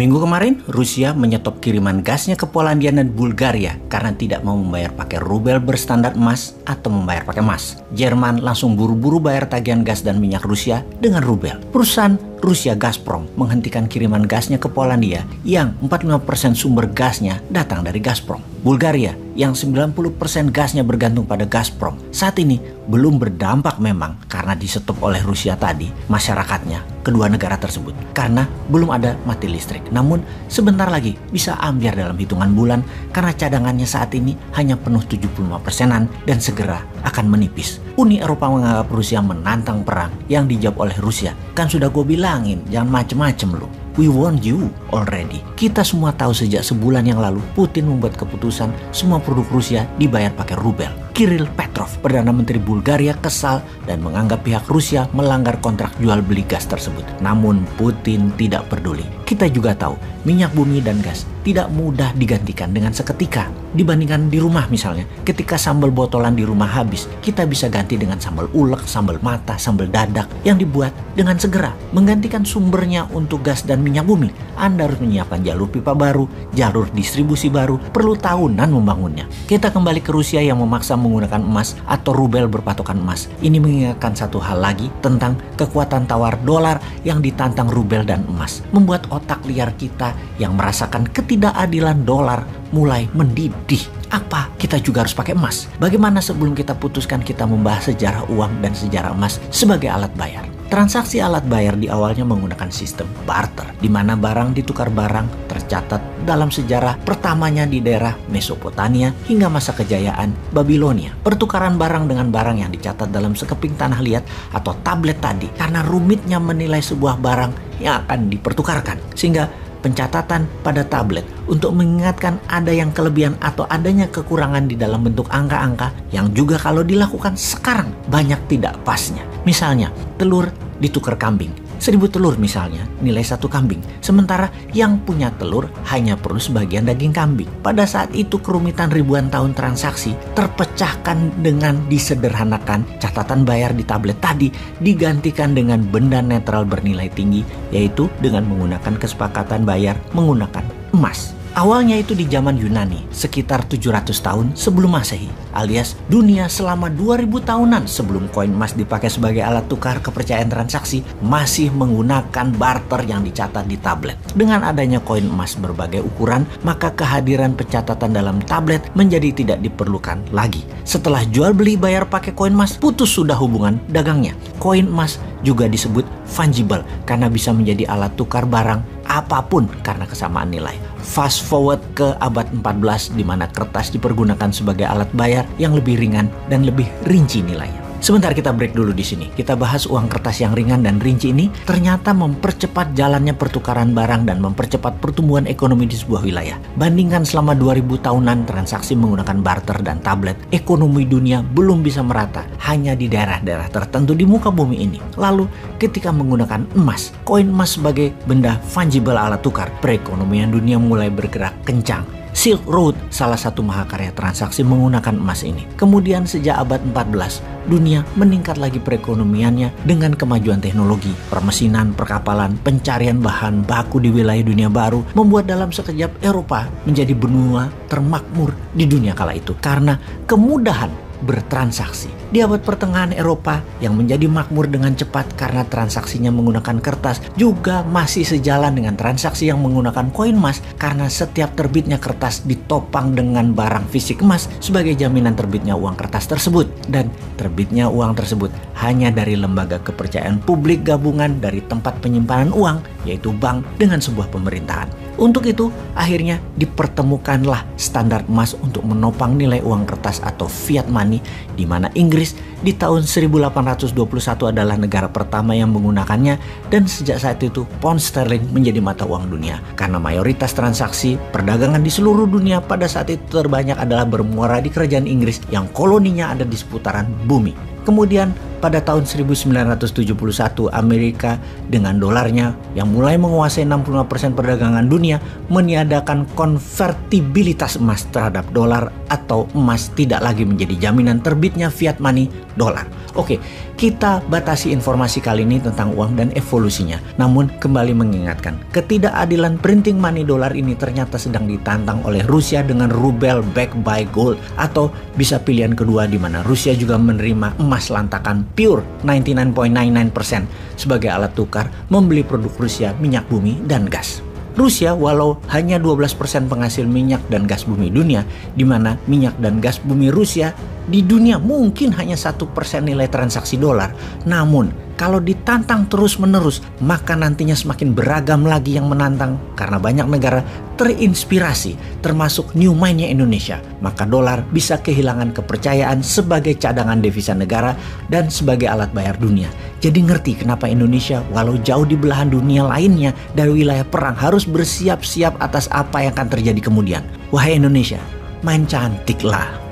Minggu kemarin, Rusia menyetop kiriman gasnya ke Polandia dan Bulgaria karena tidak mau membayar pakai rubel berstandar emas atau membayar pakai emas. Jerman langsung buru-buru bayar tagihan gas dan minyak Rusia dengan rubel. Perusahaan Rusia Gazprom menghentikan kiriman gasnya ke Polandia yang 45% sumber gasnya datang dari Gazprom. Bulgaria yang 90% gasnya bergantung pada Gazprom saat ini belum berdampak memang karena disetop oleh Rusia tadi masyarakatnya kedua negara tersebut karena belum ada mati listrik. Namun sebentar lagi bisa ambyar dalam hitungan bulan karena cadangannya saat ini hanya penuh 75%-an dan segera akan menipis. Uni Eropa menganggap Rusia menantang perang yang dijawab oleh Rusia. Kan sudah gue bilangin jangan macem-macem lu. We warned you already. Kita semua tahu sejak sebulan yang lalu Putin membuat keputusan semua produk Rusia dibayar pakai rubel. Kirill Petrov, Perdana Menteri Bulgaria, kesal dan menganggap pihak Rusia melanggar kontrak jual beli gas tersebut. Namun Putin tidak peduli. Kita juga tahu minyak bumi dan gas tidak mudah digantikan dengan seketika. Dibandingkan di rumah misalnya, ketika sambal botolan di rumah habis, kita bisa ganti dengan sambal ulek, sambal mata, sambal dadak yang dibuat dengan segera. Menggantikan sumbernya untuk gas dan minyak bumi, Anda harus menyiapkan jalur pipa baru, jalur distribusi baru, perlu tahunan membangunnya. Kita kembali ke Rusia yang memaksa menggunakan emas atau rubel berpatokan emas. Ini mengingatkan satu hal lagi tentang kekuatan tawar dolar yang ditantang rubel dan emas. Membuat otak liar kita yang merasakan ketidakadilan dolar mulai mendidih. Apa kita juga harus pakai emas? Bagaimana sebelum kita putuskan kita membahas sejarah uang dan sejarah emas sebagai alat bayar? Transaksi alat bayar di awalnya menggunakan sistem barter, di mana barang ditukar barang tercatat dalam sejarah pertamanya di daerah Mesopotamia hingga masa kejayaan Babilonia. Pertukaran barang dengan barang yang dicatat dalam sekeping tanah liat atau tablet tadi karena rumitnya menilai sebuah barang yang akan dipertukarkan. Sehingga pencatatan pada tablet untuk mengingatkan ada yang kelebihan atau adanya kekurangan di dalam bentuk angka-angka yang juga kalau dilakukan sekarang banyak tidak pasnya. Misalnya, telur ditukar kambing. 1000 telur misalnya, nilai 1 kambing. Sementara yang punya telur hanya perlu sebagian daging kambing. Pada saat itu kerumitan ribuan tahun transaksi terpecahkan dengan disederhanakan catatan bayar di tablet tadi digantikan dengan benda netral bernilai tinggi, yaitu dengan menggunakan kesepakatan bayar menggunakan emas. Awalnya itu di zaman Yunani, sekitar 700 tahun sebelum Masehi, alias dunia selama 2000 tahunan sebelum koin emas dipakai sebagai alat tukar kepercayaan transaksi, masih menggunakan barter yang dicatat di tablet. Dengan adanya koin emas berbagai ukuran, maka kehadiran pencatatan dalam tablet menjadi tidak diperlukan lagi. Setelah jual beli bayar pakai koin emas, putus sudah hubungan dagangnya. Koin emas juga disebut fungible karena bisa menjadi alat tukar barang apapun karena kesamaan nilai. Fast forward ke abad 14 di mana kertas dipergunakan sebagai alat bayar yang lebih ringan dan lebih rinci nilainya. Sebentar kita break dulu di sini. Kita bahas uang kertas yang ringan dan rinci ini ternyata mempercepat jalannya pertukaran barang dan mempercepat pertumbuhan ekonomi di sebuah wilayah. Bandingkan selama 2000 tahunan transaksi menggunakan barter dan tablet, ekonomi dunia belum bisa merata hanya di daerah-daerah tertentu di muka bumi ini. Lalu ketika menggunakan emas, koin emas sebagai benda fungible alat tukar, perekonomian dunia mulai bergerak kencang. Silk Road salah satu mahakarya transaksi menggunakan emas ini. Kemudian sejak abad 14, dunia meningkat lagi perekonomiannya dengan kemajuan teknologi, permesinan, perkapalan, pencarian bahan baku di wilayah dunia baru, membuat dalam sekejap Eropa menjadi benua termakmur di dunia kala itu karena kemudahan bertransaksi. Di abad pertengahan Eropa yang menjadi makmur dengan cepat karena transaksinya menggunakan kertas juga masih sejalan dengan transaksi yang menggunakan koin emas karena setiap terbitnya kertas ditopang dengan barang fisik emas sebagai jaminan terbitnya uang kertas tersebut. Dan terbitnya uang tersebut hanya dari lembaga kepercayaan publik gabungan dari tempat penyimpanan uang, yaitu bank dengan sebuah pemerintahan. Untuk itu, akhirnya dipertemukanlah standar emas untuk menopang nilai uang kertas atau fiat money, di mana Inggris di tahun 1821 adalah negara pertama yang menggunakannya, dan sejak saat itu pound sterling menjadi mata uang dunia. Karena mayoritas transaksi perdagangan di seluruh dunia pada saat itu terbanyak adalah bermuara di kerajaan Inggris yang koloninya ada di seputaran bumi. Kemudian pada tahun 1971 Amerika dengan dolarnya yang mulai menguasai 65% perdagangan dunia meniadakan konvertibilitas emas terhadap dolar atau emas tidak lagi menjadi jaminan terbitnya fiat money dolar. Oke, kita batasi informasi kali ini tentang uang dan evolusinya. Namun kembali mengingatkan, ketidakadilan printing money dolar ini ternyata sedang ditantang oleh Rusia dengan rubel backed by gold, atau bisa pilihan kedua di mana Rusia juga menerima emas lantakan pure 99.99% sebagai alat tukar membeli produk Rusia, minyak bumi dan gas. Rusia walau hanya 12% penghasil minyak dan gas bumi dunia, di mana minyak dan gas bumi Rusia di dunia mungkin hanya 1% nilai transaksi dolar. Namun kalau ditantang terus-menerus, maka nantinya semakin beragam lagi yang menantang karena banyak negara terinspirasi, termasuk new mind-nya Indonesia. Maka dolar bisa kehilangan kepercayaan sebagai cadangan devisa negara dan sebagai alat bayar dunia. Jadi ngerti kenapa Indonesia walau jauh di belahan dunia lainnya dari wilayah perang harus bersiap-siap atas apa yang akan terjadi kemudian. Wahai Indonesia, main cantik lah.